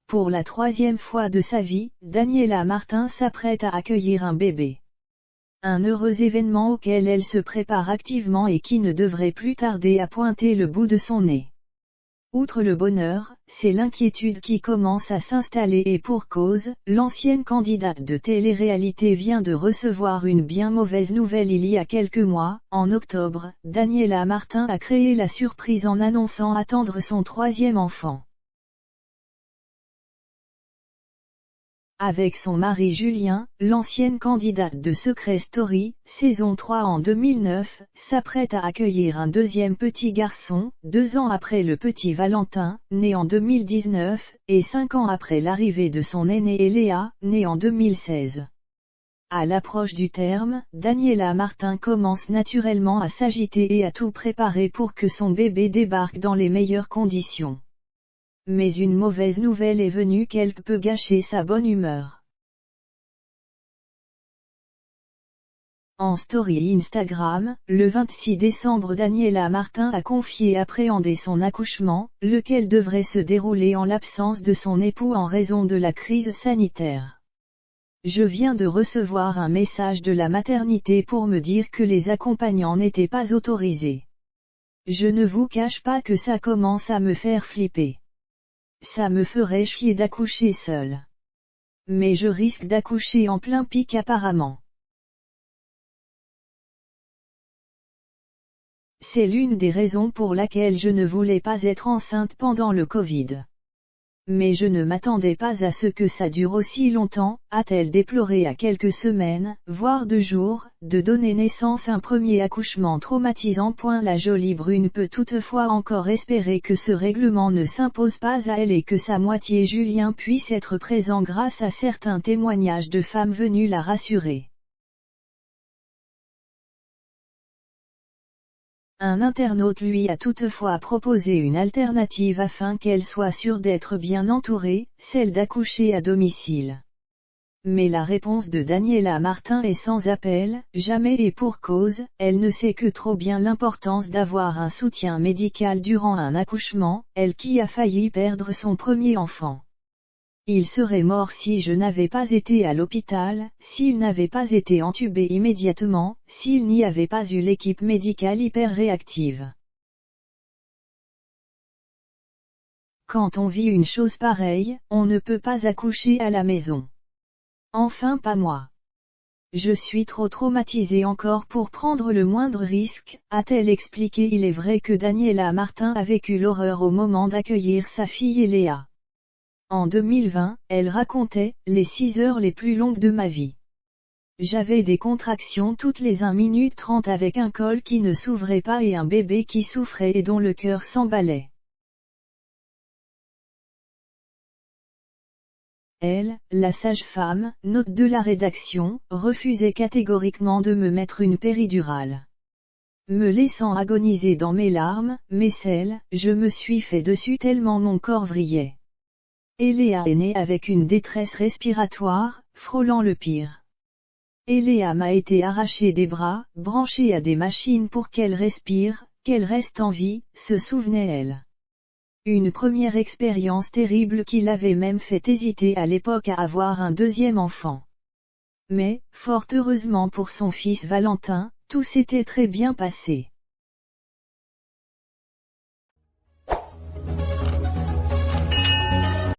pour la troisième fois de sa vie, Daniela Martin s'apprête à accueillir un bébé. Un heureux événement auquel elle se prépare activement et qui ne devrait plus tarder à pointer le bout de son nez. Outre le bonheur, c'est l'inquiétude qui commence à s'installer et pour cause, l'ancienne candidate de télé-réalité vient de recevoir une bien mauvaise nouvelle il y a quelques mois. En octobre, Daniela Martin a créé la surprise en annonçant attendre son troisième enfant. Avec son mari Julien, l'ancienne candidate de Secret Story, saison 3 en 2009, s'apprête à accueillir un deuxième petit garçon, 2 ans après le petit Valentin, né en 2019, et 5 ans après l'arrivée de son aîné Eléa, né en 2016. À l'approche du terme, Daniela Martin commence naturellement à s'agiter et à tout préparer pour que son bébé débarque dans les meilleures conditions. Mais une mauvaise nouvelle est venue quelque peu gâcher sa bonne humeur. En story Instagram, le 26 décembre, Daniela Martin a confié appréhender son accouchement, lequel devrait se dérouler en l'absence de son époux en raison de la crise sanitaire. Je viens de recevoir un message de la maternité pour me dire que les accompagnants n'étaient pas autorisés. Je ne vous cache pas que ça commence à me faire flipper. Ça me ferait chier d'accoucher seule. Mais je risque d'accoucher en plein pic apparemment. C'est l'une des raisons pour laquelle je ne voulais pas être enceinte pendant le Covid. Mais je ne m'attendais pas à ce que ça dure aussi longtemps, a-t-elle déploré à quelques semaines, voire 2 jours, de donner naissance à un premier accouchement traumatisant. La jolie brune peut toutefois encore espérer que ce règlement ne s'impose pas à elle et que sa moitié Julien puisse être présent grâce à certains témoignages de femmes venues la rassurer. Un internaute lui a toutefois proposé une alternative afin qu'elle soit sûre d'être bien entourée, celle d'accoucher à domicile. Mais la réponse de Daniela Martin est sans appel, jamais, et pour cause, elle ne sait que trop bien l'importance d'avoir un soutien médical durant un accouchement, elle qui a failli perdre son premier enfant. Il serait mort si je n'avais pas été à l'hôpital, s'il n'avait pas été entubé immédiatement, s'il n'y avait pas eu l'équipe médicale hyper réactive. Quand on vit une chose pareille, on ne peut pas accoucher à la maison. Enfin pas moi. Je suis trop traumatisée encore pour prendre le moindre risque, a-t-elle expliqué. Il est vrai que Daniela Martin a vécu l'horreur au moment d'accueillir sa fille Eléa. En 2020, elle racontait « les 6 heures les plus longues de ma vie. J'avais des contractions toutes les 1 minute 30 avec un col qui ne s'ouvrait pas et un bébé qui souffrait et dont le cœur s'emballait. » Elle, la sage-femme, note de la rédaction, refusait catégoriquement de me mettre une péridurale. Me laissant agoniser dans mes larmes, mes selles, je me suis fait dessus tellement mon corps vrillait. Eléa est née avec une détresse respiratoire, frôlant le pire. Eléa m'a été arrachée des bras, branchée à des machines pour qu'elle respire, qu'elle reste en vie, se souvenait-elle. Une première expérience terrible qui l'avait même fait hésiter à l'époque à avoir un deuxième enfant. Mais, fort heureusement pour son fils Valentin, tout s'était très bien passé.